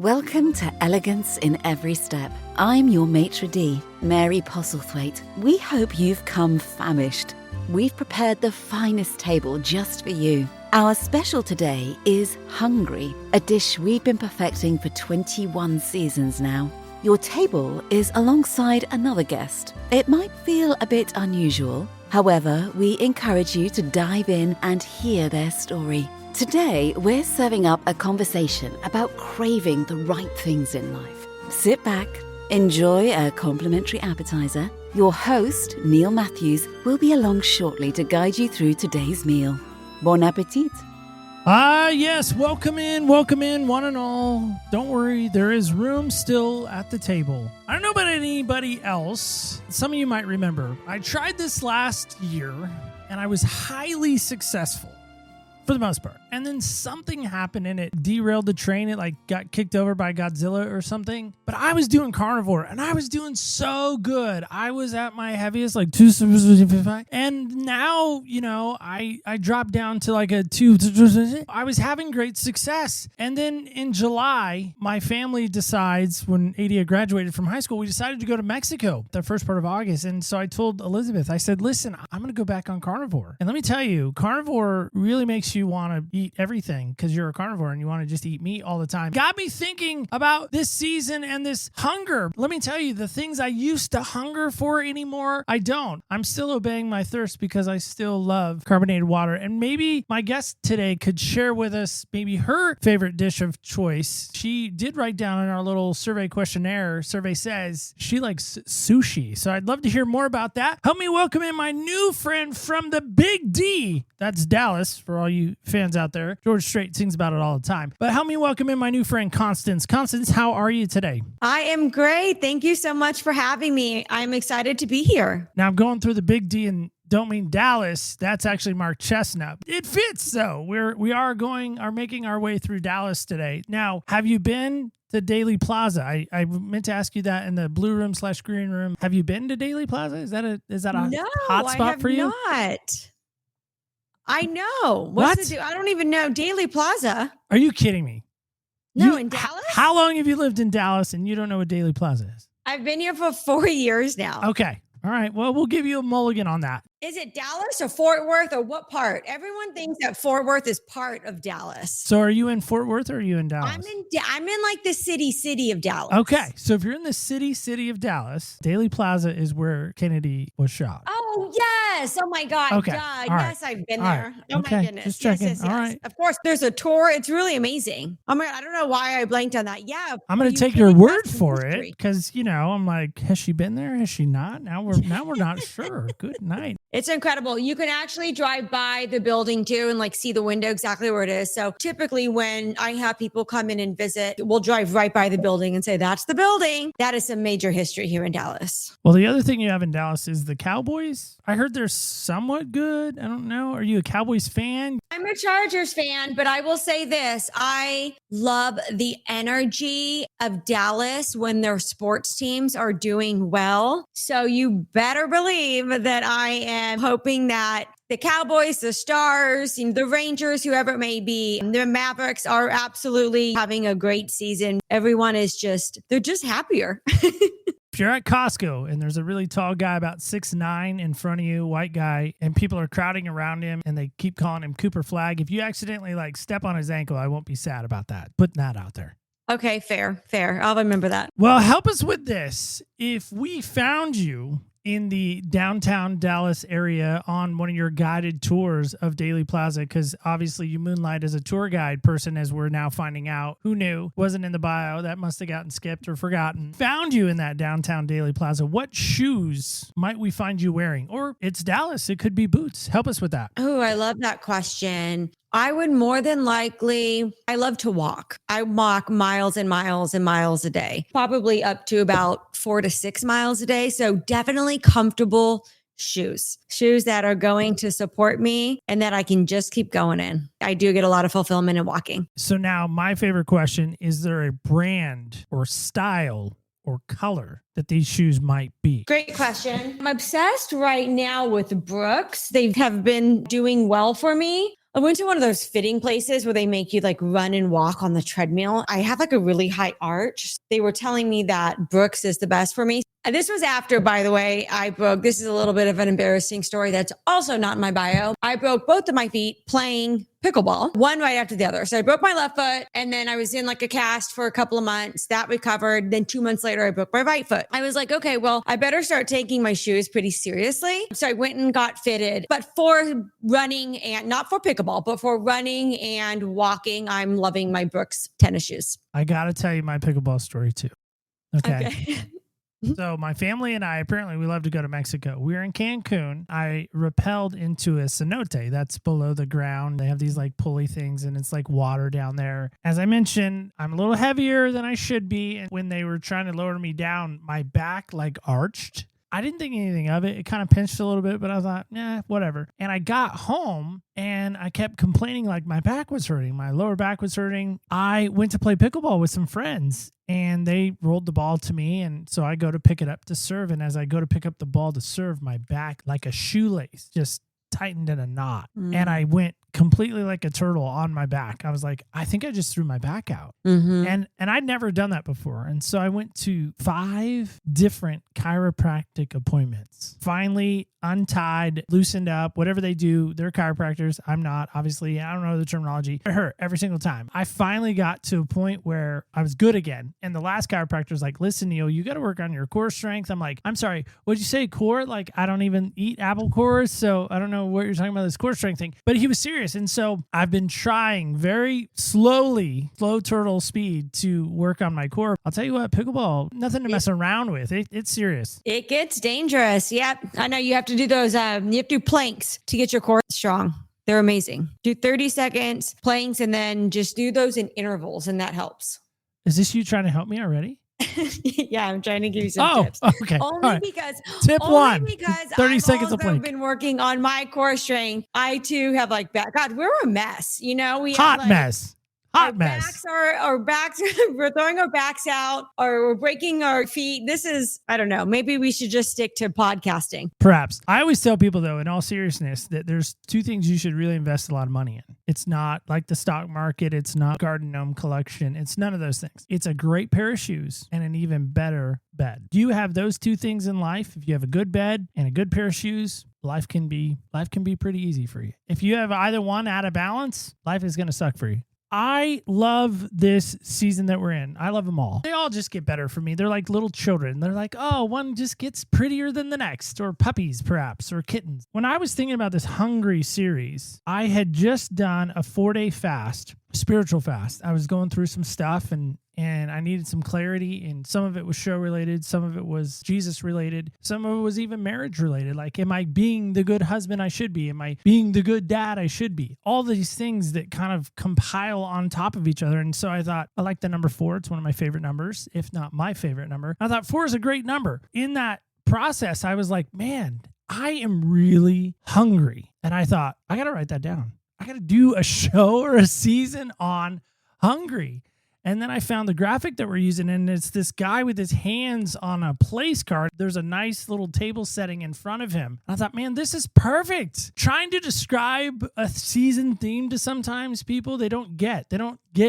Welcome to Elegance in Every Step. I'm your maitre d', Mary Postlethwaite. We hope you've come famished. We've prepared the finest table just for you. Our special today is Hungry, a dish we've been perfecting for 21 seasons now. Your table is alongside another guest. It might feel a bit unusual. However, we encourage you to dive in and hear their story. Today, we're serving up a conversation about craving the right things in life. Sit back, enjoy a complimentary appetizer. Your host, Neil Matthews, will be along shortly to guide you through today's meal. Bon appetit! Yes, welcome in, one and all. Don't worry, there is room still at the table. I don't know about anybody else. Some of you might remember. I tried this last year, and I was highly successful. For the most part. And then something happened and it derailed the train. It got kicked over by Godzilla or something. But I was doing carnivore and I was doing so good. I was at my heaviest, 275. And now, I dropped down to a 2. I was having great success. And then in July, my family decides, when Adia graduated from high school, we decided to go to Mexico the first part of August. And so I told Elizabeth, I said, listen, I'm going to go back on carnivore. And let me tell you, carnivore really makes you want to eat everything because you're a carnivore and you want to just eat meat all the time. Got me thinking about this season and this hunger. Let me tell you, the things I used to hunger for anymore, I don't. I'm still obeying my thirst because I still love carbonated water. And maybe my guest today could share with us maybe her favorite dish of choice. She did write down in our little survey questionnaire, survey says she likes sushi. So I'd love to hear more about that. Help me welcome in my new friend from the Big D. That's Dallas for all you fans out there. George Strait sings about it all the time. But help me welcome in my new friend, Constance. Constance, how are you today? I am great. Thank you so much for having me. I'm excited to be here. Now I'm going through the Big D and don't mean Dallas. That's actually Mark Chestnut. It fits though. We are making our way through Dallas today. Now, have you been to Daily Plaza? I meant to ask you that in the blue room / green room. Have you been to Daily Plaza? Is that a hot spot for you? Not. I know. What's I don't even know. Daily Plaza. Are you kidding me? No, in Dallas? How long have you lived in Dallas and you don't know what Daily Plaza is? I've been here for 4 years now. Okay. All right. Well, we'll give you a mulligan on that. Is it Dallas or Fort Worth or what part? Everyone thinks that Fort Worth is part of Dallas. So are you in Fort Worth or are you in Dallas? I'm in the city of Dallas. Okay. So if you're in the city of Dallas, Daily Plaza is where Kennedy was shot. Oh, yes. Oh, my God. Okay. Yes, I've been there. Right. Oh, okay. my goodness. Just checking. Yes. All right. Of course, there's a tour. It's really amazing. Oh, my God. I don't know why I blanked on that. Yeah. I'm going to take your word for it because, I'm like, has she been there? Has she not? Now we're not sure. Good night. It's incredible. You can actually drive by the building too and see the window exactly where it is. So typically when I have people come in and visit, we'll drive right by the building and say, that's the building. That is some major history here in Dallas. Well, the other thing you have in Dallas is the Cowboys. I heard they're somewhat good. I don't know. Are you a Cowboys fan? I'm a Chargers fan, but I will say this. I love the energy of Dallas when their sports teams are doing well. So you better believe that I am hoping that the Cowboys, the Stars, the Rangers, whoever it may be, the Mavericks are absolutely having a great season. Everyone they're just happier. If you're at Costco and there's a really tall guy about 6'9" in front of you, white guy, and people are crowding around him and they keep calling him Cooper Flag, if you accidentally step on his ankle, I won't be sad about that. Putting that out there. Okay, fair. I'll remember that. Well, help us with this. If we found you in the downtown Dallas area on one of your guided tours of Daily Plaza, because obviously you moonlight as a tour guide person, as we're now finding out. Who knew? Wasn't in the bio. That must have gotten skipped or forgotten. Found you in that downtown Daily Plaza. What shoes might we find you wearing? Or it's Dallas. It could be boots. Help us with that. Oh, I love that question. I would more than likely, I love to walk. I walk miles and miles and miles a day, probably up to about 4 to 6 miles a day. So definitely comfortable shoes that are going to support me and that I can just keep going in. I do get a lot of fulfillment in walking. So now my favorite question, is there a brand or style or color that these shoes might be? Great question. I'm obsessed right now with Brooks. They have been doing well for me. I went to one of those fitting places where they make you like run and walk on the treadmill. I have like a really high arch. They were telling me that Brooks is the best for me. And this was after, by the way, I broke, this is a little bit of an embarrassing story that's also not in my bio. I broke both of my feet playing pickleball, one right after the other. So I broke my left foot and then I was in like a cast for a couple of months. That recovered. Then 2 months later, I broke my right foot. I was like, okay, well, I better start taking my shoes pretty seriously. So I went and got fitted, but for running and not for pickleball, but for running and walking, I'm loving my Brooks tennis shoes. I got to tell you my pickleball story too. Okay. Okay. So my family and I, apparently we love to go to Mexico. We were in Cancun. I rappelled into a cenote that's below the ground. They have these like pulley things and it's like water down there. As I mentioned, I'm a little heavier than I should be. And when they were trying to lower me down, my back like arched. I didn't think anything of it. It kind of pinched a little bit, but I thought, whatever. And I got home and I kept complaining like my back was hurting. My lower back was hurting. I went to play pickleball with some friends and they rolled the ball to me. And so I go to pick it up to serve. And as I go to pick up the ball to serve, my back, like a shoelace, just tightened in a knot. And I went completely like a turtle on my back. I was like, I think I just threw my back out. And I'd never done that before. And so I went to 5 different chiropractic appointments. Finally untied, loosened up, whatever they do. They're chiropractors. I'm not, obviously. I don't know the terminology. It hurt every single time. I finally got to a point where I was good again. And the last chiropractor was like, listen, Neil, you got to work on your core strength. I'm like, I'm sorry, what'd you say, core? Like, I don't even eat apple cores. So I don't know what you're talking about, this core strength thing. But he was serious. And so I've been trying very slowly, slow turtle speed to work on my core. I'll tell you what, pickleball, nothing to mess around with. It's serious. It gets dangerous. Yep. I know you have to do those, you have to do planks to get your core strong. They're amazing. Do 30 seconds planks and then just do those in intervals and that helps. Is this you trying to help me already? Yeah, I'm trying to give you some tips. Okay. Only because Tip only 1, because 30 I've seconds of also plank. been working on my core strength. I too have like back. God, we're a mess. You know, we Hot have like, mess. our backs we're throwing our backs out or we're breaking our feet. This is, I don't know, maybe we should just stick to podcasting. Perhaps. I always tell people though, in all seriousness, that there's 2 things you should really invest a lot of money in. It's not like the stock market. It's not garden gnome collection. It's none of those things. It's a great pair of shoes and an even better bed. Do you have those 2 things in life? If you have a good bed and a good pair of shoes, life can be pretty easy for you. If you have either one out of balance, life is going to suck for you. I love this season that we're in. I love them all. They all just get better for me. They're like little children. They're like, oh, one just gets prettier than the next, or puppies perhaps, or kittens. When I was thinking about this Hungry series, I had just done a 4-day fast, spiritual fast. I was going through some stuff and I needed some clarity, and some of it was show related, some of it was Jesus related, some of it was even marriage related. Like, am I being the good husband I should be? Am I being the good dad I should be? All these things that kind of compile on top of each other. And so I thought, I like the number 4. It's one of my favorite numbers, if not my favorite number. I thought 4 is a great number. In that process, I was like, man, I am really hungry. And I thought, I got to write that down. I got to do a show or a season on hungry. And then I found the graphic that we're using, and it's this guy with his hands on a place card. There's a nice little table setting in front of him. I thought, man, this is perfect. Trying to describe a season theme to sometimes people, they don't get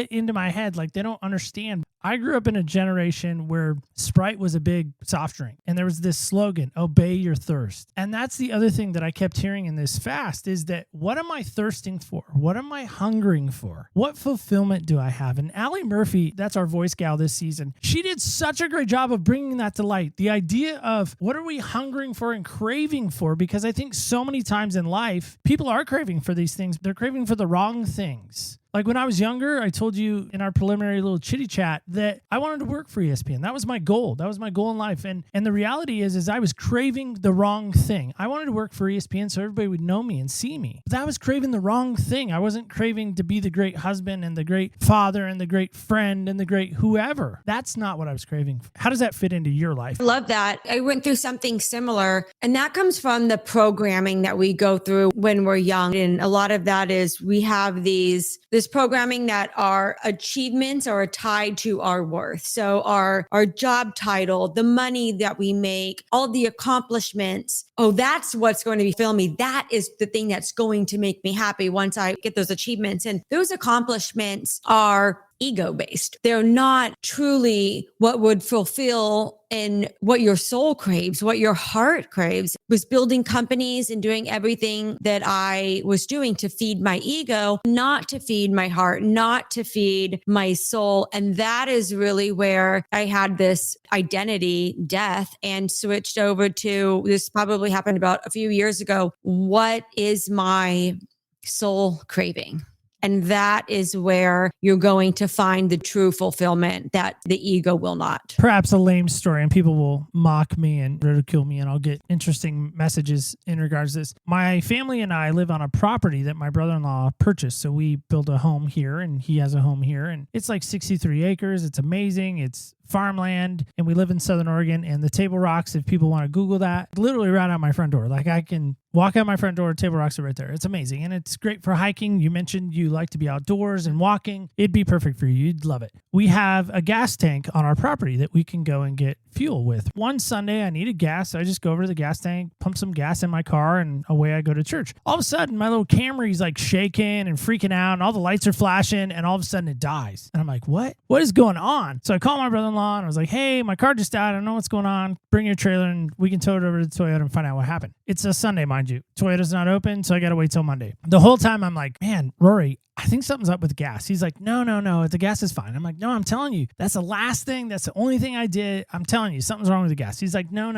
into my head. Like, they don't understand. I grew up in a generation where Sprite was a big soft drink, and there was this slogan, obey your thirst. And that's the other thing that I kept hearing in this fast is that, what am I thirsting for? What am I hungering for? What fulfillment do I have? And Allie Murphy, that's our voice gal this season, she did such a great job of bringing that to light. The idea of what are we hungering for and craving for? Because I think so many times in life, people are craving for these things. They're craving for the wrong things. Like when I was younger, I told you in our preliminary little chitty chat that I wanted to work for ESPN. That was my goal. That was my goal in life. And the reality is I was craving the wrong thing. I wanted to work for ESPN so everybody would know me and see me. But I was craving the wrong thing. I wasn't craving to be the great husband and the great father and the great friend and the great whoever. That's not what I was craving. How does that fit into your life? I love that. I went through something similar, and that comes from the programming that we go through when we're young. And a lot of that is we have this this programming that our achievements are tied to our worth. So our job title, the money that we make, all the accomplishments. Oh, that's what's going to fulfill me. That is the thing that's going to make me happy once I get those achievements. And those accomplishments are ego based. They're not truly what would fulfill and what your soul craves, what your heart craves. Was building companies and doing everything that I was doing to feed my ego, not to feed my heart, not to feed my soul. And that is really where I had this identity death and switched over to, this probably happened about a few years ago. What is my soul craving? And that is where you're going to find the true fulfillment that the ego will not. Perhaps a lame story, and people will mock me and ridicule me, and I'll get interesting messages in regards to this. My family and I live on a property that my brother-in-law purchased. So we built a home here, and he has a home here, and it's like 63 acres. It's amazing. It's farmland, and we live in Southern Oregon. And the Table Rocks, if people want to Google that, literally right out my front door. Like I can walk out my front door, Table Rocks are right there. It's amazing. And it's great for hiking. You mentioned you like to be outdoors and walking. It'd be perfect for you. You'd love it. We have a gas tank on our property that we can go and get fuel with. One Sunday, I needed gas. So I just go over to the gas tank, pump some gas in my car, and away I go to church. All of a sudden, my little Camry's like shaking and freaking out, and all the lights are flashing, and all of a sudden it dies. And I'm like, what? What is going on? So I call my brother-in-law, and I was like, hey, my car just died. I don't know what's going on. Bring your trailer, and we can tow it over to Toyota and find out what happened. It's a Sunday, mind you. Toyota's not open, so I got to wait till Monday. The whole time I'm like, man, Rory, I think something's up with the gas. He's like, no, the gas is fine. I'm like, no, I'm telling you, that's the last thing. That's the only thing I did. I'm telling you, something's wrong with the gas. He's like, no.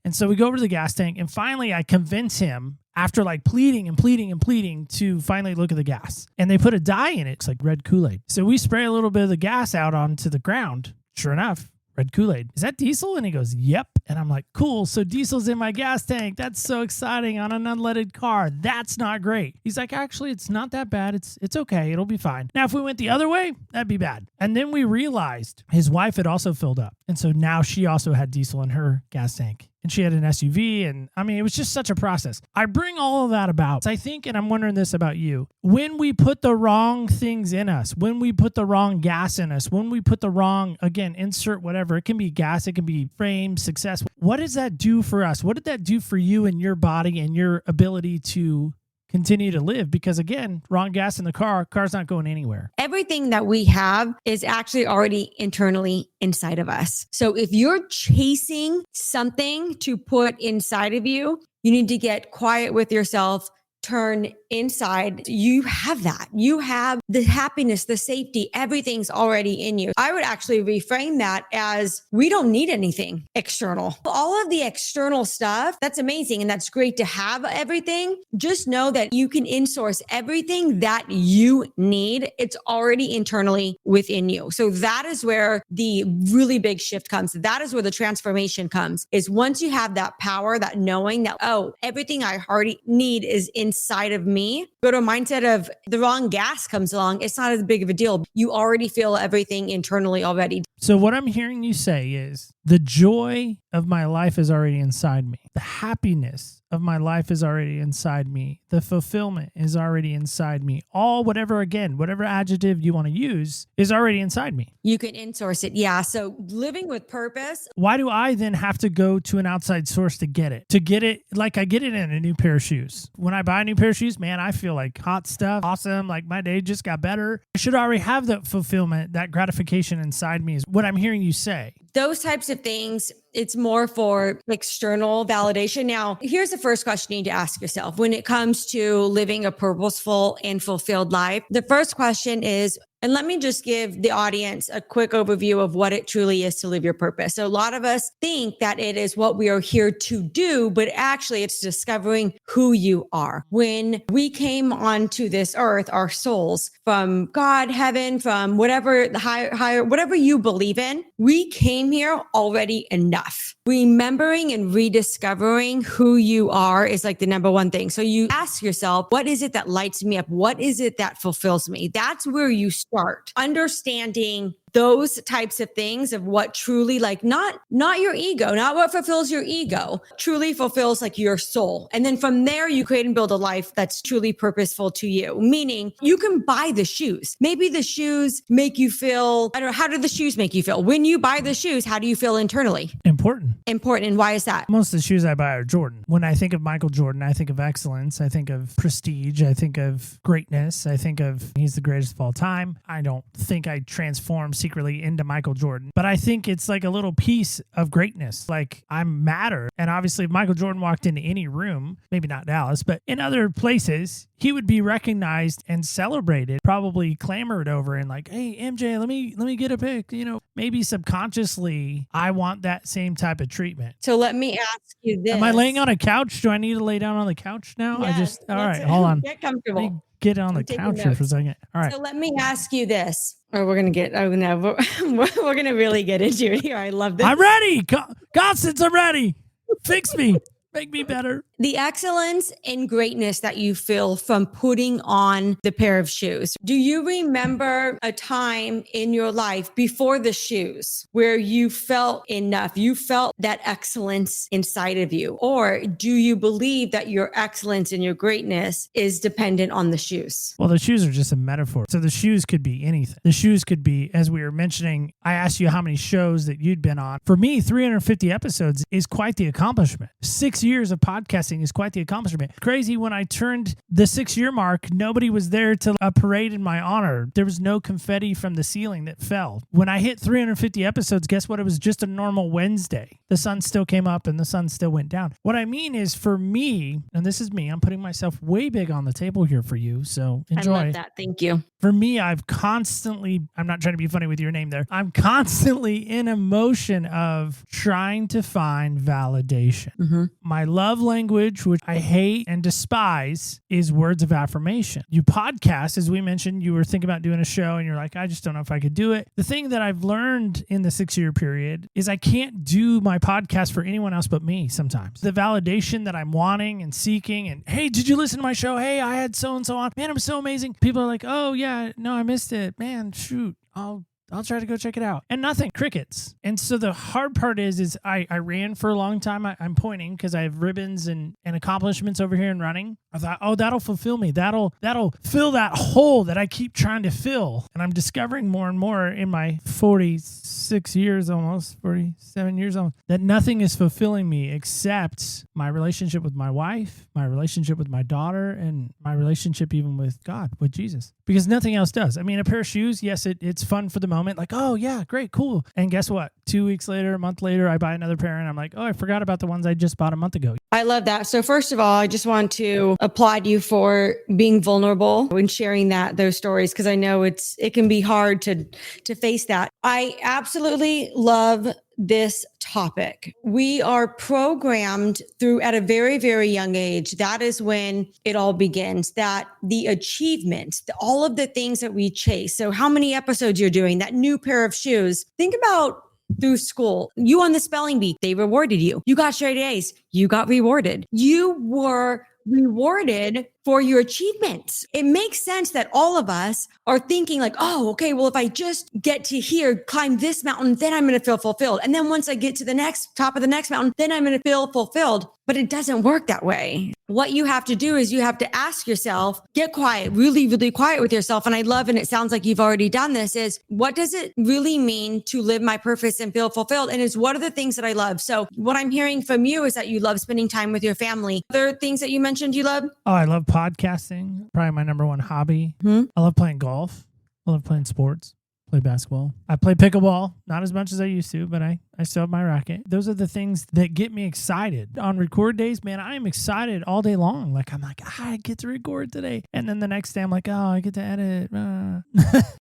And so we go over to the gas tank, and finally I convince him, after like pleading to finally look at the gas. And they put a dye in it. It's like red Kool-Aid. So we spray a little bit of the gas out onto the ground. Sure enough, red Kool-Aid. Is that diesel? And he goes, yep. And I'm like, cool. So diesel's in my gas tank. That's so exciting on an unleaded car. That's not great. He's like, actually, it's not that bad. It's okay. It'll be fine. Now, if we went the other way, that'd be bad. And then we realized his wife had also filled up. And so now she also had diesel in her gas tank. And she had an SUV. And I mean, it was just such a process. I bring all of that about. I think, and I'm wondering this about you, when we put the wrong things in us, when we put the wrong gas in us, when we put the wrong, again, insert whatever, it can be gas, it can be fame, success. What does that do for us? What did that do for you and your body and your ability to continue to live? Because again, wrong gas in the car's not going anywhere. Everything that we have is actually already internally inside of us. So if you're chasing something to put inside of you, you need to get quiet with yourself, turn inside. You have that. You have the happiness, the safety, everything's already in you. I would actually reframe that as we don't need anything external. All of the external stuff, that's amazing. And that's great to have everything. Just know that you can insource everything that you need. It's already internally within you. So that is where the really big shift comes. That is where the transformation comes, is once you have that power, that knowing that, oh, everything I already need is inside of me. Go to a mindset of the wrong gas comes along. It's not as big of a deal. You already feel everything internally already. So what I'm hearing you say is the joy of my life is already inside me. The happiness of my life is already inside me. The fulfillment is already inside me. All whatever adjective you want to use is already inside me. You can insource it. Yeah. So living with purpose. Why do I then have to go to an outside source to get it? To get it, like I get it in a new pair of shoes. When I buy a new pair of shoes, man, I feel like hot stuff, awesome. Like my day just got better. I should already have that fulfillment, that gratification inside me is what I'm hearing you say. Those types of things, it's more for external validation. Now, here's the first question you need to ask yourself when it comes to living a purposeful and fulfilled life. The first question is, and let me just give the audience a quick overview of what it truly is to live your purpose. So a lot of us think that it is what we are here to do, but actually it's discovering who you are. When we came onto this earth, our souls from God, heaven, from whatever the higher, whatever you believe in, we came here already enough. Remembering and rediscovering who you are is like the number one thing. So you ask yourself, what is it that lights me up? What is it that fulfills me? That's where you start understanding those types of things of what truly like not your ego, not what fulfills your ego, truly fulfills like your soul. And then from there, you create and build a life that's truly purposeful to you. Meaning you can buy the shoes. Maybe the shoes make you feel, I don't know, how do the shoes make you feel? When you buy the shoes, how do you feel internally? Important. And why is that? Most of the shoes I buy are Jordan. When I think of Michael Jordan, I think of excellence. I think of prestige. I think of greatness. I think of he's the greatest of all time. I don't think I transform secretly into Michael Jordan, but I think it's like a little piece of greatness. Like I matter. And obviously if Michael Jordan walked into any room, maybe not Dallas, but in other places, he would be recognized and celebrated, probably clamored over and like, hey, MJ, let me get a pic. You know, maybe subconsciously, I want that same type of treatment. So let me ask you this. Am I laying on a couch? Do I need to lay down on the couch now? Yes, all right, hold on. Get comfortable. Let me get on the couch here for a second. All right. So let me ask you this. Or we're going to really get into it here. I love this. I'm ready. Constance, I'm ready. Fix me. Make me better. The excellence and greatness that you feel from putting on the pair of shoes. Do you remember a time in your life before the shoes where you felt enough? You felt that excellence inside of you? Or do you believe that your excellence and your greatness is dependent on the shoes? Well, the shoes are just a metaphor. So the shoes could be anything. The shoes could be, as we were mentioning, I asked you how many shows that you'd been on. For me, 350 episodes is quite the accomplishment. 6 years of podcasting is quite the accomplishment. Crazy, when I turned the 6-year mark, nobody was there to parade in my honor. There was no confetti from the ceiling that fell. When I hit 350 episodes, guess what? It was just a normal Wednesday. The sun still came up and the sun still went down. What I mean is for me, and this is me, I'm putting myself way big on the table here for you, so enjoy. I love that. Thank you. For me, I'm not trying to be funny with your name there. I'm constantly in a motion of trying to find validation. Mm-hmm. My love language, which I hate and despise, is words of affirmation. You podcast, as we mentioned, you were thinking about doing a show and you're like, I just don't know if I could do it. The thing that I've learned in the 6-year period is I can't do my podcast for anyone else but me sometimes. The validation that I'm wanting and seeking and, hey, did you listen to my show? Hey, I had so-and-so on. Man, it was so amazing. People are like, oh, yeah, no, I missed it. Man, shoot, I'll try to go check it out. And nothing, crickets. And so the hard part is I ran for a long time. I'm pointing because I have ribbons and accomplishments over here in running. I thought, oh, that'll fulfill me. That'll fill that hole that I keep trying to fill. And I'm discovering more and more in my 47 years almost, that nothing is fulfilling me except my relationship with my wife, my relationship with my daughter, and my relationship even with God, with Jesus. Because nothing else does. I mean, a pair of shoes, yes, it's fun for the moment. Like, oh, yeah, great, cool. And guess what? 2 weeks later, a month later, I buy another pair and I'm like, oh, I forgot about the ones I just bought a month ago. I love that. So first of all, I just want to applaud you for being vulnerable and sharing those stories, because I know it can be hard to face that. I absolutely love this topic. We are programmed through at a very, very young age. That is when it all begins, that the achievements, all of the things that we chase. So how many episodes you're doing, that new pair of shoes, think about through school, you on the spelling bee, they rewarded you. You got straight A's, you got rewarded. You were rewarded for your achievements. It makes sense that all of us are thinking like, oh, okay, well, if I just get to here, climb this mountain, then I'm going to feel fulfilled. And then once I get to the next top of the next mountain, then I'm going to feel fulfilled. But it doesn't work that way. What you have to do is you have to ask yourself, get quiet, really, really quiet with yourself. And I love, and it sounds like you've already done this, is what does it really mean to live my purpose and feel fulfilled? And is what are the things that I love? So what I'm hearing from you is that you love spending time with your family. Other things that you mentioned you love? Oh, I love podcasting. Probably my number one hobby. Hmm? I love playing golf. I love playing sports. Play basketball. I play pickleball, not as much as I used to, but I still have my racket. Those are the things that get me excited. On record days, man, I am excited all day long. Like, I'm like, I get to record today. And then the next day I'm like, oh, I get to edit.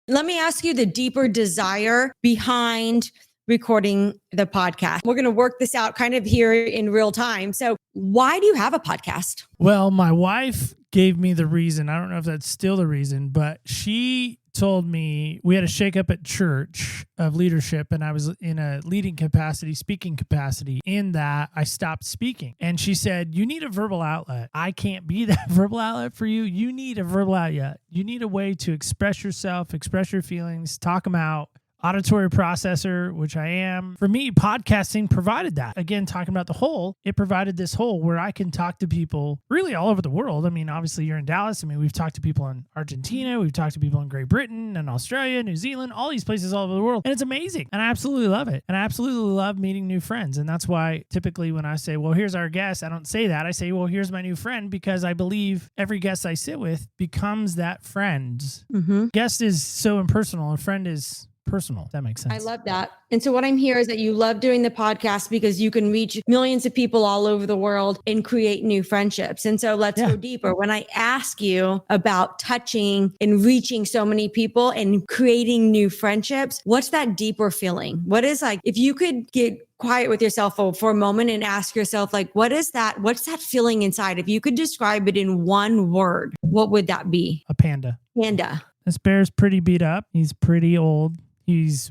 Let me ask you the deeper desire behind recording the podcast. We're going to work this out kind of here in real time. So why do you have a podcast? Well, my wife gave me the reason. I don't know if that's still the reason, but she told me we had a shakeup at church of leadership, and I was in a leading capacity, speaking capacity. In that, I stopped speaking. And she said, you need a verbal outlet. I can't be that verbal outlet for you. You need a verbal outlet. You need a way to express yourself, express your feelings, talk them out. auditory processor, which I am. For me, podcasting provided that. Again, talking about the whole, it provided this whole where I can talk to people really all over the world. I mean, obviously you're in Dallas. I mean, we've talked to people in Argentina. We've talked to people in Great Britain and Australia, New Zealand, all these places all over the world. And it's amazing. And I absolutely love it. And I absolutely love meeting new friends. And that's why typically when I say, well, here's our guest, I don't say that. I say, well, here's my new friend, because I believe every guest I sit with becomes that friend. Mm-hmm. Guest is so impersonal, and friend is personal. That makes sense. I love that. And so what I'm hearing is that you love doing the podcast because you can reach millions of people all over the world and create new friendships. And so let's go deeper. When I ask you about touching and reaching so many people and creating new friendships, what's that deeper feeling? What is like, if you could get quiet with yourself for a moment and ask yourself, like, what's that feeling inside? If you could describe it in one word, what would that be? A panda. Panda. This bear's pretty beat up. He's pretty old.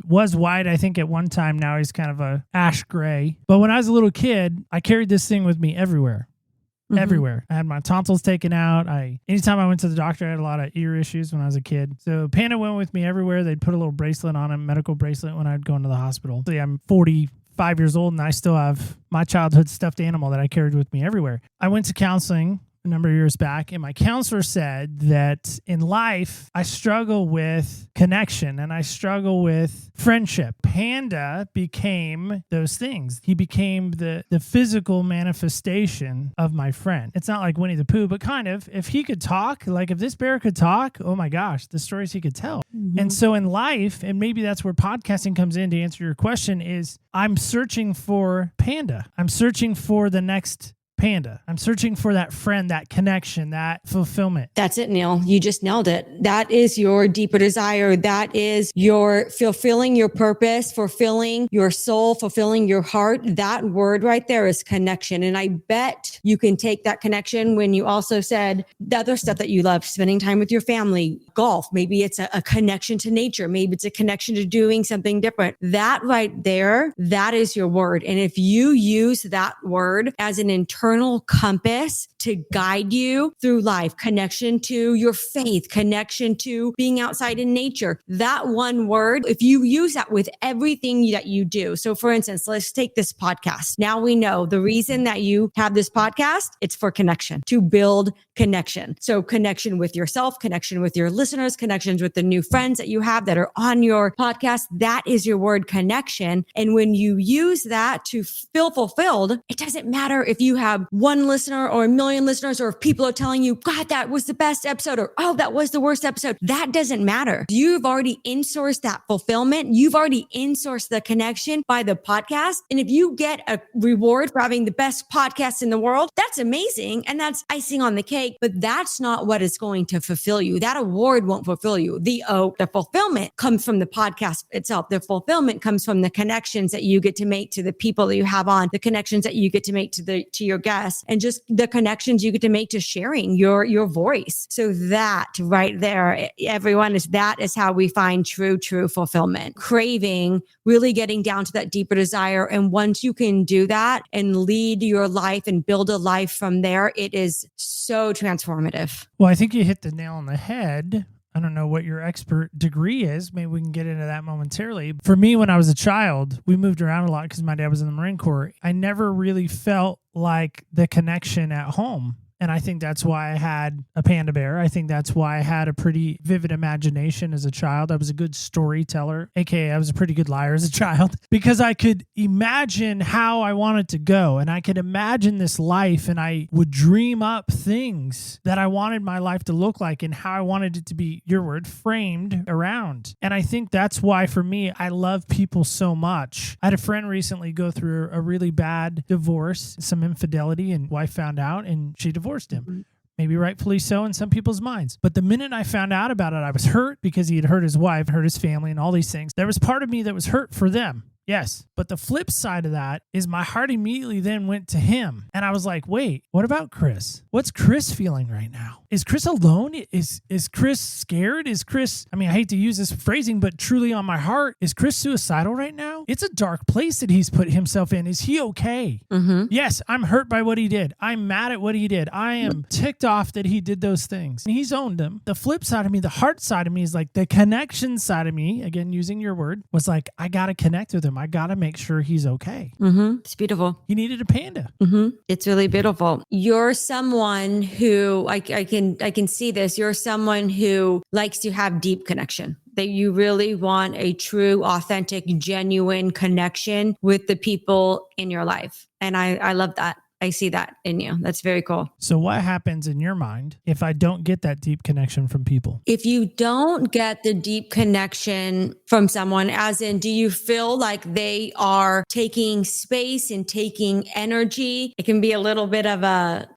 Was white, I think, at one time. Now he's kind of a ash gray. But when I was a little kid, I carried this thing with me everywhere. Mm-hmm. Everywhere. I had my tonsils taken out. Anytime I went to the doctor, I had a lot of ear issues when I was a kid. So Panda went with me everywhere. They'd put a little bracelet on him, medical bracelet, when I'd go into the hospital. So I'm 45 years old, and I still have my childhood stuffed animal that I carried with me everywhere. I went to counseling a number of years back, and my counselor said that in life, I struggle with connection and I struggle with friendship. Panda became those things. He became the physical manifestation of my friend. It's not like Winnie the Pooh, but kind of. If he could talk, like if this bear could talk, oh my gosh, the stories he could tell. Mm-hmm. And so in life, and maybe that's where podcasting comes in to answer your question, is I'm searching for Panda. I'm searching for the next Panda. I'm searching for that friend, that connection, that fulfillment. That's it, Neil. You just nailed it. That is your deeper desire. That is your fulfilling your purpose, fulfilling your soul, fulfilling your heart. That word right there is connection. And I bet you can take that connection when you also said the other stuff that you love, spending time with your family, golf. Maybe it's a connection to nature. Maybe it's a connection to doing something different. That right there, that is your word. And if you use that word as an internal compass to guide you through life, connection to your faith, connection to being outside in nature, that one word, if you use that with everything that you do. So for instance, let's take this podcast. Now we know the reason that you have this podcast, it's for connection, to build connection. So connection with yourself, connection with your listeners, connections with the new friends that you have that are on your podcast. That is your word, connection. And when you use that to feel fulfilled, it doesn't matter if you have one listener or a million listeners, or if people are telling you, God, that was the best episode, or, oh, that was the worst episode. That doesn't matter. You've already insourced that fulfillment. You've already insourced the connection by the podcast. And if you get a reward for having the best podcast in the world, that's amazing. And that's icing on the cake, but that's not what is going to fulfill you. That award won't fulfill you. The fulfillment comes from the podcast itself. The fulfillment comes from the connections that you get to make to the people that you have on, the connections that you get to make to your guests, and just the connections you get to make to sharing your voice. So that right there, everyone, that is how we find true fulfillment. Craving, really getting down to that deeper desire. And once you can do that and lead your life and build a life from there, it is so transformative. Well, I think you hit the nail on the head. I don't know what your expert degree is. Maybe we can get into that momentarily. For me, when I was a child, we moved around a lot because my dad was in the Marine Corps. I never really felt like the connection at home. And I think that's why I had a panda bear. I think that's why I had a pretty vivid imagination as a child. I was a good storyteller, aka I was a pretty good liar as a child, because I could imagine how I wanted to go. And I could imagine this life, and I would dream up things that I wanted my life to look like and how I wanted it to be, your word, framed around. And I think that's why, for me, I love people so much. I had a friend recently go through a really bad divorce, some infidelity, and wife found out and she divorced him. Maybe rightfully so in some people's minds. But the minute I found out about it, I was hurt because he had hurt his wife, hurt his family, and all these things. There was part of me that was hurt for them. Yes. But the flip side of that is my heart immediately then went to him. And I was like, wait, what about Chris? What's Chris feeling right now? Is Chris alone? Is Chris scared? Is Chris, I hate to use this phrasing, but truly on my heart, is Chris suicidal right now? It's a dark place that he's put himself in. Is he okay? Mm-hmm. Yes, I'm hurt by what he did. I'm mad at what he did. I am ticked off that he did those things. And he's owned them. The flip side of me, the heart side of me is like the connection side of me, again, using your word, was like, I got to connect with him. I got to make sure he's okay. Mm-hmm. It's beautiful. He needed a panda. Mm-hmm. It's really beautiful. You're someone who, I can see this. You're someone who likes to have deep connection. That you really want a true, authentic, genuine connection with the people in your life. And I love that. I see that in you. That's very cool. So what happens in your mind if I don't get that deep connection from people? If you don't get the deep connection from someone, as in, do you feel like they are taking space and taking energy? It can be a little bit of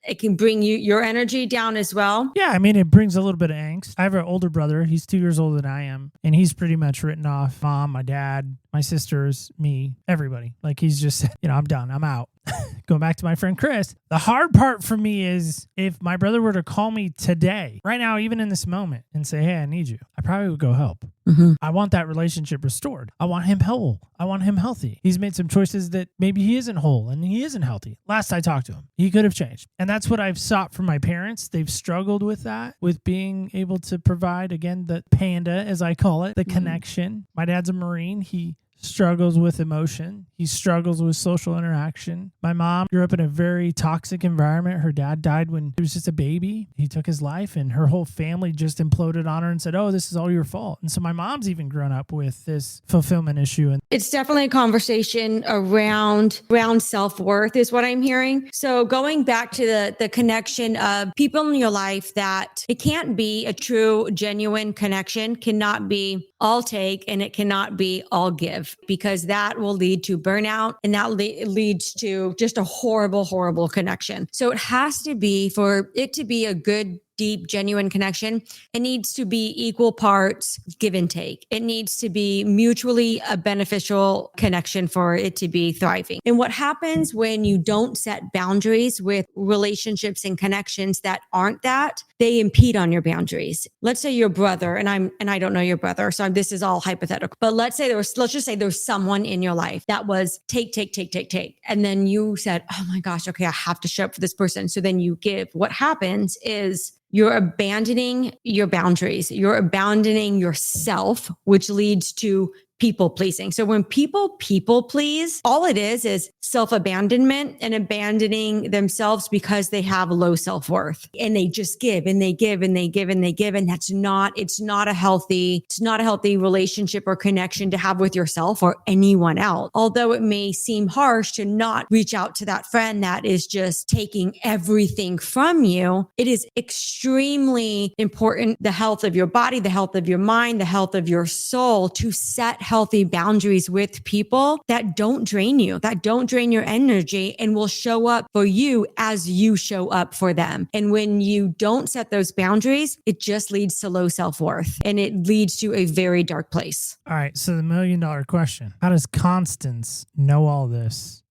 it can bring your energy down as well. Yeah, it brings a little bit of angst. I have an older brother. He's 2 years older than I am. And he's pretty much written off mom, my dad, my sisters, me, everybody. Like he's just said, I'm done. I'm out. Going back to my friend Chris, the hard part for me is if my brother were to call me today, right now, even in this moment, and say, hey, I need you, I probably would go help. Mm-hmm. I want that relationship restored. I want him whole. I want him healthy. He's made some choices that maybe he isn't whole and he isn't healthy. Last I talked to him, he could have changed. And that's what I've sought from my parents. They've struggled with that, with being able to provide, again, the panda, as I call it, the connection. My dad's a Marine. He struggles with emotion. He struggles with social interaction. My mom grew up in a very toxic environment. Her dad died when he was just a baby. He took his life and her whole family just imploded on her and said, oh, this is all your fault. And so my mom's even grown up with this fulfillment issue. And it's definitely a conversation around self-worth is what I'm hearing. So going back to the connection of people in your life, that it can't be a true, genuine connection, cannot be all take, and it cannot be all give, because that will lead to burnout and that leads to just a horrible, horrible connection. So it has to be, for it to be a good, deep, genuine connection, it needs to be equal parts give and take. It needs to be mutually a beneficial connection for it to be thriving. And what happens when you don't set boundaries with relationships and connections that aren't that, they impede on your boundaries. Let's say your brother, and I don't know your brother, so this is all hypothetical, but let's just say there was someone in your life that was take. And then you said, oh my gosh, okay, I have to show up for this person. So then you give. What happens is you're abandoning your boundaries. You're abandoning yourself, which leads to people pleasing. So when people please, all it is self-abandonment and abandoning themselves because they have low self-worth, and they just give and they give and they give and they give. And it's not a healthy relationship or connection to have with yourself or anyone else. Although it may seem harsh to not reach out to that friend that is just taking everything from you, it is extremely important, the health of your body, the health of your mind, the health of your soul, to set healthy boundaries with people that don't drain you, that don't drain your energy, and will show up for you as you show up for them. And when you don't set those boundaries, it just leads to low self-worth, and it leads to a very dark place. all right, so the $1 million question, how does Constance know all this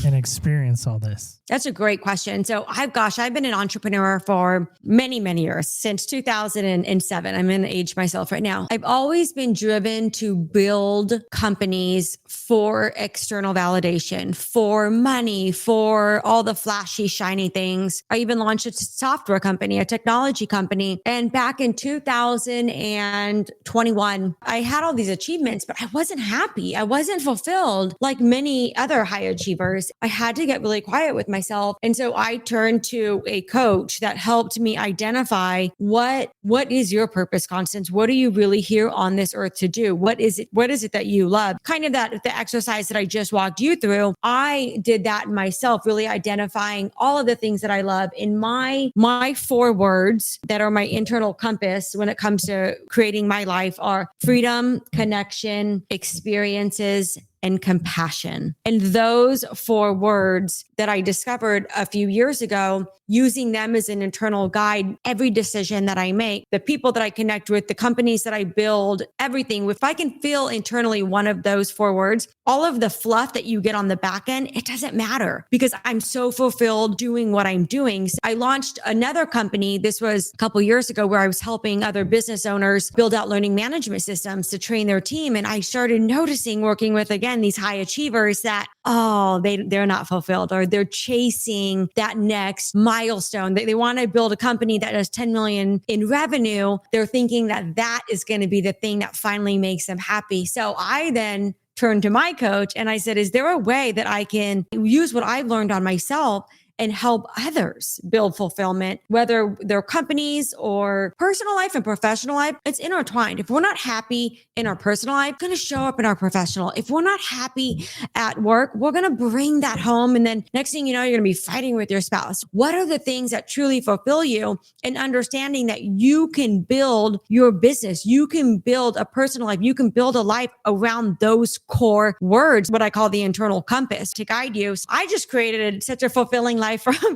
and experience all this? That's a great question. So I've been an entrepreneur for many, many years, since 2007. I'm in age myself right now. I've always been driven to build companies for external validation, for money, for all the flashy, shiny things. I even launched a software company, a technology company. And back in 2021, I had all these achievements, but I wasn't happy. I wasn't fulfilled like many other high achievers. I had to get really quiet with myself. And so I turned to a coach that helped me identify what is your purpose, Constance? What are you really here on this earth to do? What is it that you love? Kind of the exercise that I just walked you through. I did that myself, really identifying all of the things that I love. In my 4 words that are my internal compass when it comes to creating my life are freedom, connection, experiences, and compassion. And those 4 words that I discovered a few years ago, using them as an internal guide, every decision that I make, the people that I connect with, the companies that I build, everything. If I can feel internally one of those 4 words, all of the fluff that you get on the back end, it doesn't matter because I'm so fulfilled doing what I'm doing. So I launched another company. This was a couple years ago where I was helping other business owners build out learning management systems to train their team. And I started noticing working with, again, these high achievers that, they're not fulfilled or they're chasing that next milestone. They want to build a company that does 10 million in revenue. They're thinking that is going to be the thing that finally makes them happy. So I then turned to my coach and I said, is there a way that I can use what I've learned on myself and help others build fulfillment, whether they're companies or personal life and professional life? It's intertwined. If we're not happy in our personal life, it's going to show up in our professional. If we're not happy at work, we're going to bring that home. And then next thing you know, you're going to be fighting with your spouse. What are the things that truly fulfill you? And understanding that you can build your business, you can build a personal life, you can build a life around those core words, what I call the internal compass to guide you. So I just created such a fulfilling life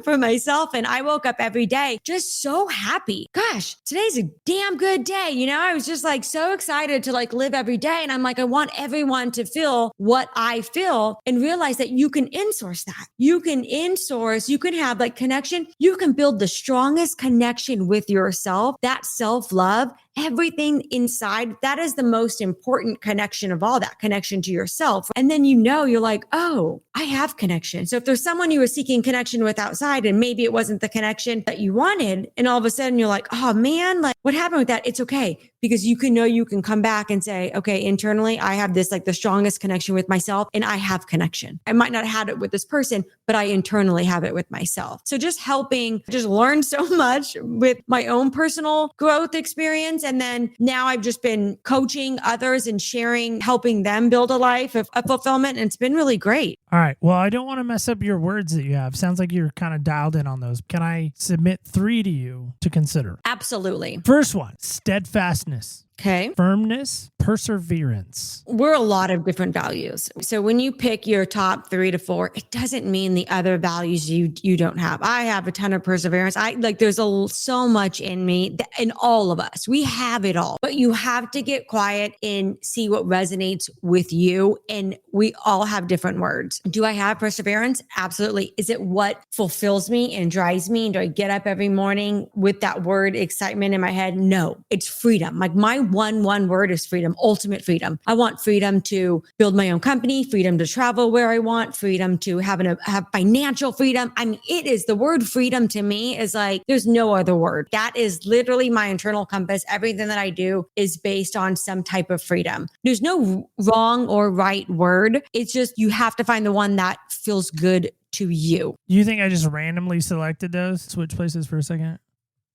for myself. And I woke up every day just so happy. Gosh, today's a damn good day. You know, I was just like so excited to like live every day. And I'm like, I want everyone to feel what I feel and realize that you can insource that. You can insource, you can have like connection. You can build the strongest connection with yourself, that self-love, everything inside. That is the most important connection of all, that connection to yourself. And then, you're like, oh, I have connection. So if there's someone you were seeking connection with outside and maybe it wasn't the connection that you wanted, and all of a sudden you're like, oh man, like what happened with that? It's okay. Because you can come back and say, okay, internally, I have this like the strongest connection with myself and I have connection. I might not have had it with this person, but I internally have it with myself. So just learned so much with my own personal growth experience. And then now I've just been coaching others and sharing, helping them build a life of fulfillment. And it's been really great. All right. Well, I don't want to mess up your words that you have. Sounds like you're kind of dialed in on those. Can I submit 3 to you to consider? Absolutely. First one, steadfastness. Okay. Firmness, perseverance. We're a lot of different values. So when you pick your top 3 to 4, it doesn't mean the other values you don't have. I have a ton of perseverance. There's so much in me, in all of us. We have it all, but you have to get quiet and see what resonates with you. And we all have different words. Do I have perseverance? Absolutely. Is it what fulfills me and drives me? Do I get up every morning with that word excitement in my head? No, it's freedom. Like my one word is freedom, ultimate freedom. I want freedom to build my own company, freedom to travel where I want, freedom to have financial freedom. I mean, it is the word freedom to me is like, there's no other word. That is literally my internal compass. Everything that I do is based on some type of freedom. There's no wrong or right word. It's just, you have to find the one that feels good to you. You think I just randomly selected those? Switch places for a second.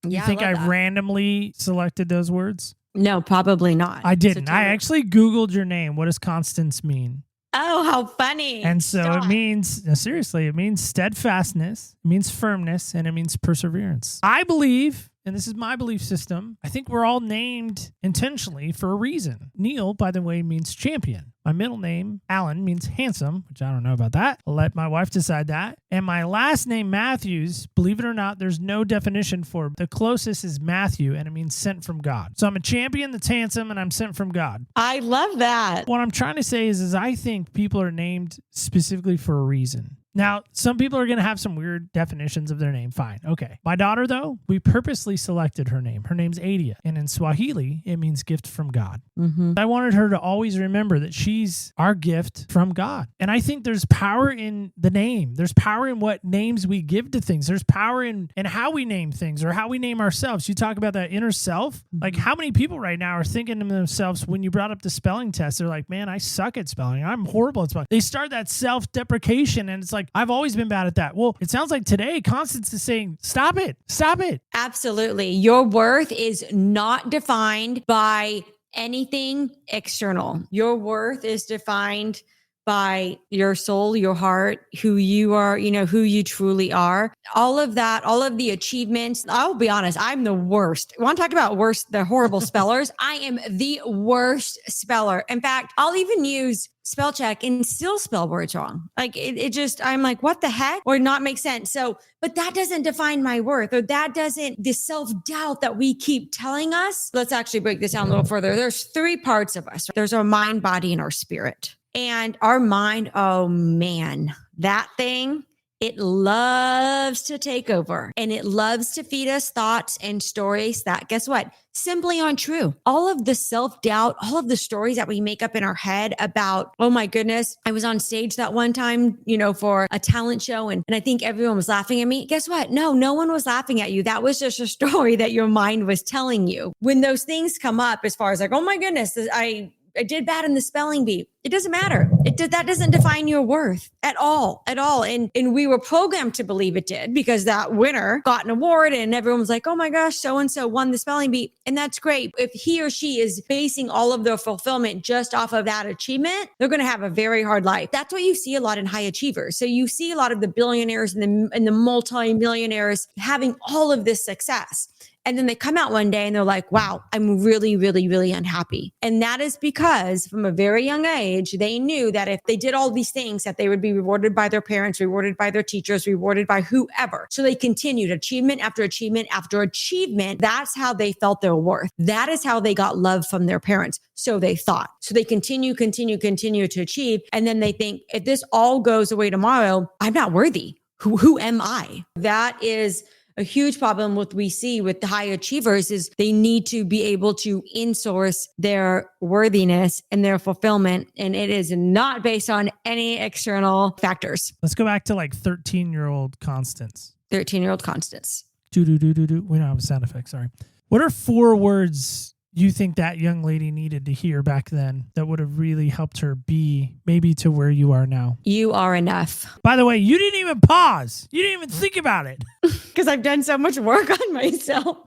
Yeah, You think I that. randomly selected those words? No, probably not. I didn't. So I actually Googled your name. What does Constance mean? Oh, how funny. And so Stop. it means, seriously, it means steadfastness, it means firmness, and it means perseverance. I believe, and this is my belief system, I think we're all named intentionally for a reason. Neil, by the way, means champion. My middle name, Alan, means handsome, which I don't know about that. I'll let my wife decide that. And my last name, Matthews, believe it or not, there's no definition for it. The closest is Matthew, and it means sent from God. So I'm a champion that's handsome, and I'm sent from God. I love that. What I'm trying to say is I think people are named specifically for a reason. Now, some people are going to have some weird definitions of their name. Fine. Okay. My daughter, though, we purposely selected her name. Her name's Adia. And in Swahili, it means gift from God. Mm-hmm. I wanted her to always remember that she's our gift from God. And I think there's power in the name. There's power in what names we give to things. There's power in how we name things or how we name ourselves. You talk about that inner self. Like how many people right now are thinking to themselves when you brought up the spelling test, they're like, man, I suck at spelling. I'm horrible at spelling. They start that self-deprecation and it's like, I've always been bad at that. Well, it sounds like today Constance is saying, stop it. Stop it. Absolutely. Your worth is not defined by anything external. Your worth is defined by your soul, your heart, who you are, who you truly are. All of that, all of the achievements. I'll be honest, I'm the worst. Want to talk about worst, the horrible spellers? I am the worst speller. In fact, I'll even use spell check and still spell words wrong. Like it just, I'm like, what the heck? Or not make sense. So, but that doesn't define my worth, or that doesn't, the self-doubt that we keep telling us. Let's actually break this down a little further. There's three parts of us. There's our mind, body, and our spirit. And our mind, oh man, that thing, it loves to take over, and it loves to feed us thoughts and stories that, guess what? Simply aren't true. All of the self-doubt, all of the stories that we make up in our head about, oh my goodness, I was on stage that one time, for a talent show, and I think everyone was laughing at me. Guess what? No one was laughing at you. That was just a story that your mind was telling you. When those things come up, as far as like, oh my goodness, I did bad in the spelling bee. It doesn't matter. That doesn't define your worth at all. And we were programmed to believe it did, because that winner got an award and everyone was like, oh my gosh, so-and-so won the spelling bee. And that's great. If he or she is basing all of their fulfillment just off of that achievement, they're going to have a very hard life. That's what you see a lot in high achievers. So you see a lot of the billionaires and the multi-millionaires having all of this success. And then they come out one day and they're like, wow, I'm really, really, really unhappy. And that is because from a very young age, they knew that if they did all these things, that they would be rewarded by their parents, rewarded by their teachers, rewarded by whoever. So they continued achievement after achievement after achievement. That's how they felt their worth. That is how they got love from their parents. So they thought. So they continue to achieve. And then they think, if this all goes away tomorrow, I'm not worthy. Who am I? That is a huge problem we see with the high achievers, is they need to be able to insource their worthiness and their fulfillment. And it is not based on any external factors. Let's go back to like 13-year-old Constance. 13-year-old Constance. We don't have a sound effect. Sorry. What are 4 words you think that young lady needed to hear back then that would have really helped her be maybe to where you are now? You are enough. By the way, you didn't even pause. You didn't even think about it. Because I've done so much work on myself.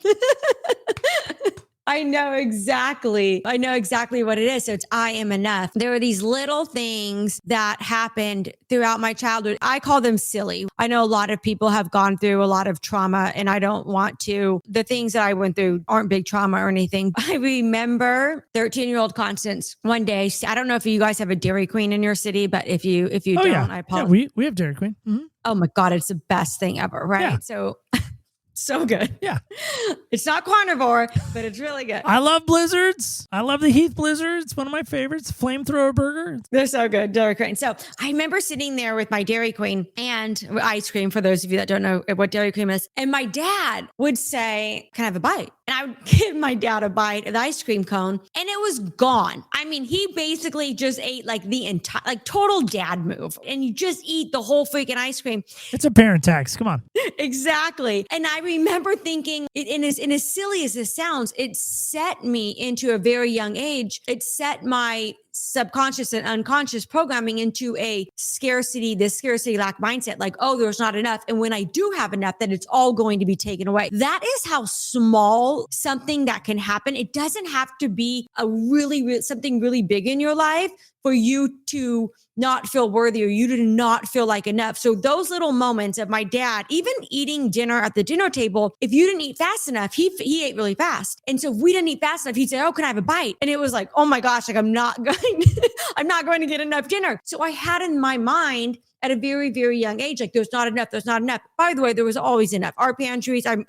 I know exactly what it is. So it's I am enough. There are these little things that happened throughout my childhood. I call them silly. I know a lot of people have gone through a lot of trauma, and I don't want to. The things that I went through aren't big trauma or anything. I remember 13-year-old Constance one day. I don't know if you guys have a Dairy Queen in your city, but if you don't, yeah. I apologize. Yeah, we have Dairy Queen. Mm-hmm. Oh my God, it's the best thing ever, right? Yeah. So good. Yeah. It's not carnivore, but it's really good. I love blizzards. I love the Heath Blizzard. It's one of my favorites. Flamethrower burger. They're so good, Dairy Queen. So I remember sitting there with my Dairy Queen and ice cream, for those of you that don't know what Dairy Cream is. And my dad would say, can I have a bite? And I would give my dad a bite of the ice cream cone, and it was gone. I mean, he basically just ate like the entire, like total dad move. And you just eat the whole freaking ice cream. It's a parent tax. Come on. Exactly. And I remember thinking, in as silly as this sounds, it set me into a very young age. It set my subconscious and unconscious programming into this scarcity lack mindset. Like, oh, there's not enough. And when I do have enough, then it's all going to be taken away. That is how small something that can happen. It doesn't have to be something really big in your life for you to not feel worthy, or you to not feel like enough. So those little moments of my dad, even eating dinner at the dinner table, if you didn't eat fast enough, he ate really fast. And so if we didn't eat fast enough, he'd say, oh, can I have a bite? And it was like, oh my gosh, like I'm not going to get enough dinner. So I had in my mind at a very, very young age, like there's not enough. By the way, there was always enough. Our pantries, I'm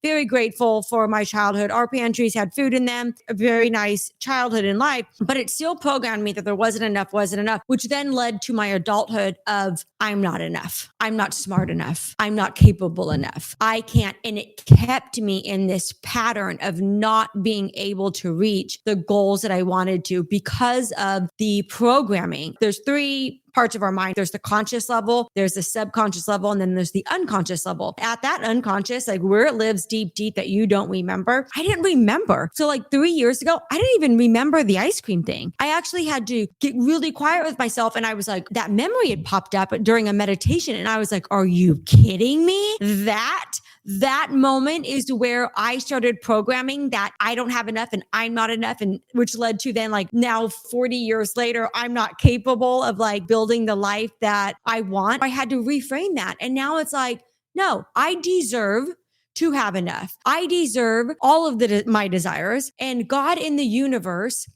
very grateful for my childhood. Our pantries had food in them, a very nice childhood in life, but it still programmed me that there wasn't enough, which then led to my adulthood of I'm not enough. I'm not smart enough. I'm not capable enough. I can't. And it kept me in this pattern of not being able to reach the goals that I wanted to because of the programming. There's 3 parts of our mind. There's the conscious level, there's the subconscious level, and then there's the unconscious level. At that unconscious, like where it lives deep that you don't remember, I didn't remember. So like 3 years ago, I didn't even remember the ice cream thing. I actually had to get really quiet with myself. And I was like, that memory had popped up during a meditation. And I was like, are you kidding me? that moment is where I started programming that I don't have enough and I'm not enough. And which led to then like now 40 years later, I'm not capable of like building the life that I want. I had to reframe that. And now it's like, no, I deserve to have enough. I deserve all of my desires, and God in the universe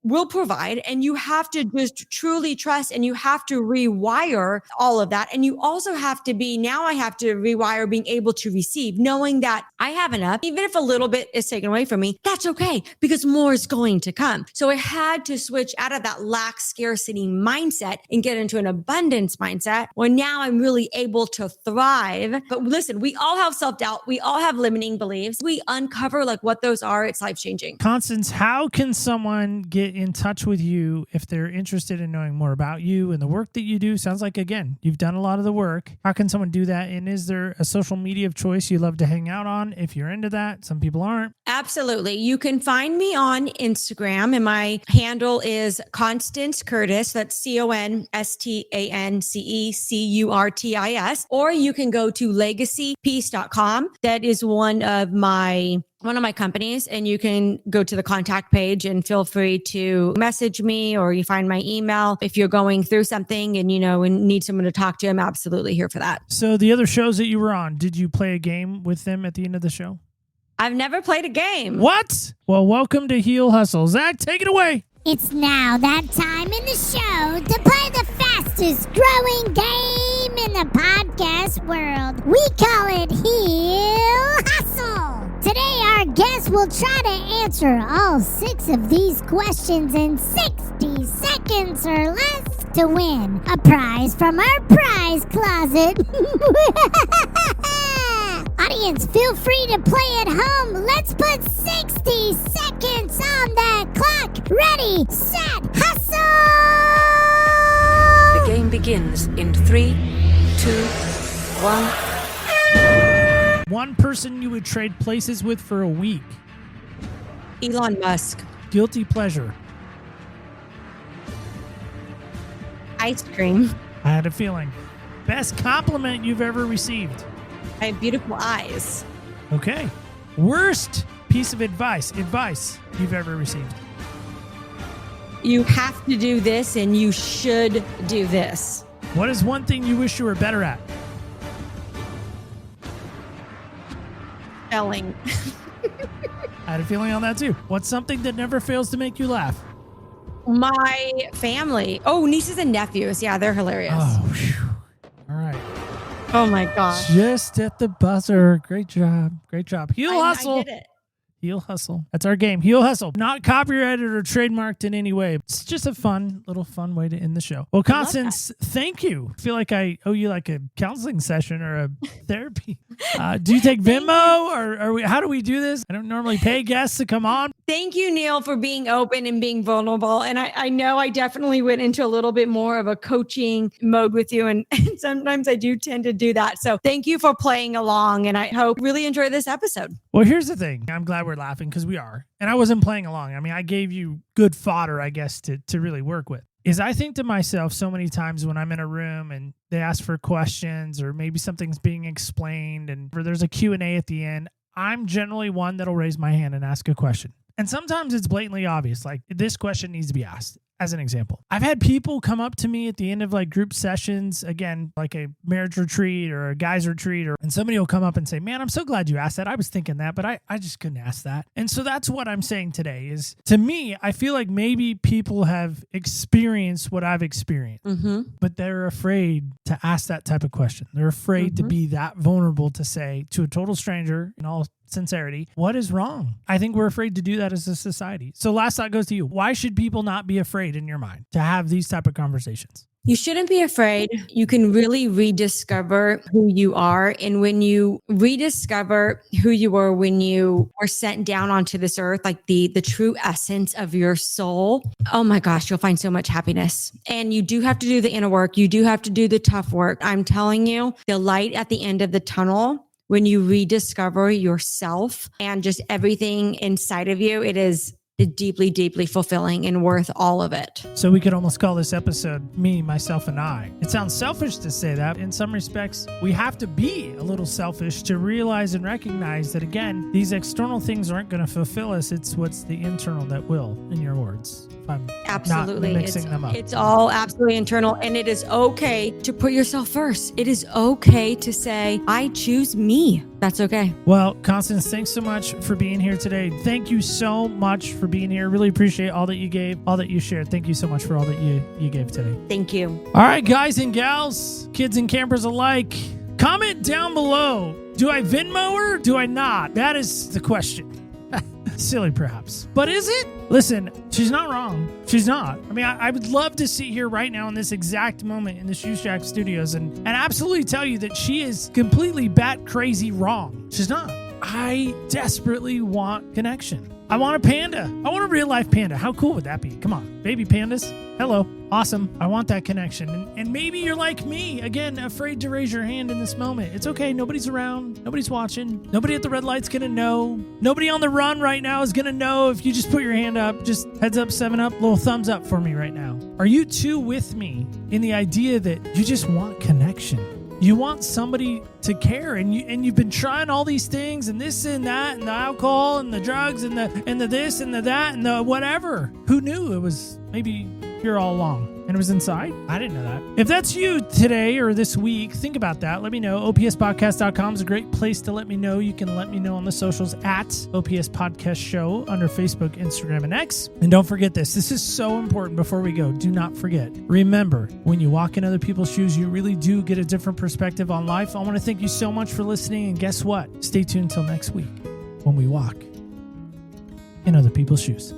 will provide, and you have to just truly trust, and you have to rewire all of that. And you also have to I have to rewire being able to receive, knowing that I have enough. Even if a little bit is taken away from me, that's okay, because more is going to come. So I had to switch out of that lack scarcity mindset and get into an abundance mindset, where now I'm really able to thrive. But listen, we all have self-doubt. We all have limiting beliefs. We uncover like what those are. It's life-changing. Constance, how can someone get in touch with you if they're interested in knowing more about you and the work that you do? Sounds like, again, you've done a lot of the work. How can someone do that? And is there a social media of choice you love to hang out on if you're into that? Some people aren't. Absolutely. You can find me on Instagram, and my handle is Constance Curtis. That's ConstanceCurtis. Or you can go to legacypeace.com. That is one of my companies, and you can go to the contact page and feel free to message me, or you find my email. If you're going through something and, and need someone to talk to, I'm absolutely here for that. So the other shows that you were on, did you play a game with them at the end of the show? I've never played a game. What? Well, welcome to Heel Hustle. Zach, take it away. It's now that time in the show to play the fastest growing game in the podcast world. We call it Heel Hustle. Today, our guest will try to answer all 6 of these questions in 60 seconds or less to win a prize from our prize closet. Audience, feel free to play at home. Let's put 60 seconds on the clock. Ready, set, hustle! The game begins in 3, 2, 1. One person you would trade places with for a week. Elon Musk. Guilty pleasure. Ice cream. I had a feeling. Best compliment you've ever received. I have beautiful eyes. Okay. Worst piece of advice you've ever received. You have to do this, and you should do this. What is one thing you wish you were better at? Spelling. I had a feeling on that too. What's something that never fails to make you laugh? My family. Oh, nieces and nephews. Yeah, they're hilarious. Oh, whew. All right. Oh my gosh. Just at the buzzer. Great job. Great job. Heel Hustle. I did it. Heel Hustle. That's our game. Heel Hustle. Not copyrighted or trademarked in any way. It's just a fun way to end the show. Well, Constance, thank you. I feel like I owe you like a counseling session or a therapy. Do you take Venmo or how do we do this? I don't normally pay guests to come on. Thank you, Neil, for being open and being vulnerable. And I know I definitely went into a little bit more of a coaching mode with you. And sometimes I do tend to do that. So thank you for playing along. And I hope you really enjoy this episode. Well, here's the thing. I'm glad we're laughing because we are. And I wasn't playing along. I mean, I gave you good fodder, I guess, to really work with. Is I think to myself so many times when I'm in a room and they ask for questions or maybe something's being explained and there's a Q&A at the end, I'm generally one that'll raise my hand and ask a question. And sometimes it's blatantly obvious, like this question needs to be asked. As an example, I've had people come up to me at the end of like group sessions, again, like a marriage retreat or a guy's retreat, and somebody will come up and say, man, I'm so glad you asked that. I was thinking that, but I just couldn't ask that. And so that's what I'm saying today is, to me, I feel like maybe people have experienced what I've experienced, but they're afraid to ask that type of question. They're afraid to be that vulnerable to say to a total stranger in all sincerity, what is wrong? I think we're afraid to do that as a society. So last thought goes to you. Why should people not be afraid in your mind to have these type of conversations? You shouldn't be afraid. You can really rediscover who you are. And when you rediscover who you were when you were sent down onto this earth, like the true essence of your soul, oh my gosh, you'll find so much happiness. And you do have to do the inner work. You do have to do the tough work. I'm telling you, the light at the end of the tunnel, when you rediscover yourself and just everything inside of you, it is deeply, deeply fulfilling and worth all of it. So we could almost call this episode Me, Myself, and I. It sounds selfish to say that. In some respects, we have to be a little selfish to realize and recognize that, again, these external things aren't going to fulfill us. It's what's the internal that will, in your words. If I'm Absolutely. not mixing them up. It's all absolutely internal, and it is okay to put yourself first. It is okay to say, I choose me. That's okay. Well, Constance, thanks so much for being here today. Thank you so much for being here. Really appreciate all that you gave, all that you shared. Thank you so much for all that you gave today. Thank you. All right, guys and gals, kids and campers alike, comment down below. Do I Venmo her? Do I not? That is the question. Silly, perhaps. But is it? Listen, she's not wrong. She's not. I mean, I would love to sit here right now in this exact moment in the Shoe Shack studios and absolutely tell you that she is completely bat crazy wrong. She's not. I desperately want connection. I want a panda. I want a real life panda. How cool would that be? Come on, baby pandas. Hello. Awesome. I want that connection. And maybe you're like me, again, afraid to raise your hand in this moment. It's okay. Nobody's around. Nobody's watching. Nobody at the red light's going to know. Nobody on the run right now is going to know if you just put your hand up. Just heads up, 7 up, little thumbs up for me right now. Are you too with me in the idea that you just want connection? You want somebody to care, and you've been trying all these things and this and that and the alcohol and the drugs and the this and the that and the whatever. Who knew it was maybe here all along and it was inside? I didn't know that. If that's you today or this week, think about that. Let me know. OPSpodcast.com is a great place to let me know. You can let me know on the socials at OPS Podcast Show under Facebook, Instagram, and X. And don't forget this. This is so important before we go. Do not forget. Remember, when you walk in other people's shoes, you really do get a different perspective on life. I want to thank you so much for listening. And guess what? Stay tuned until next week when we walk in other people's shoes.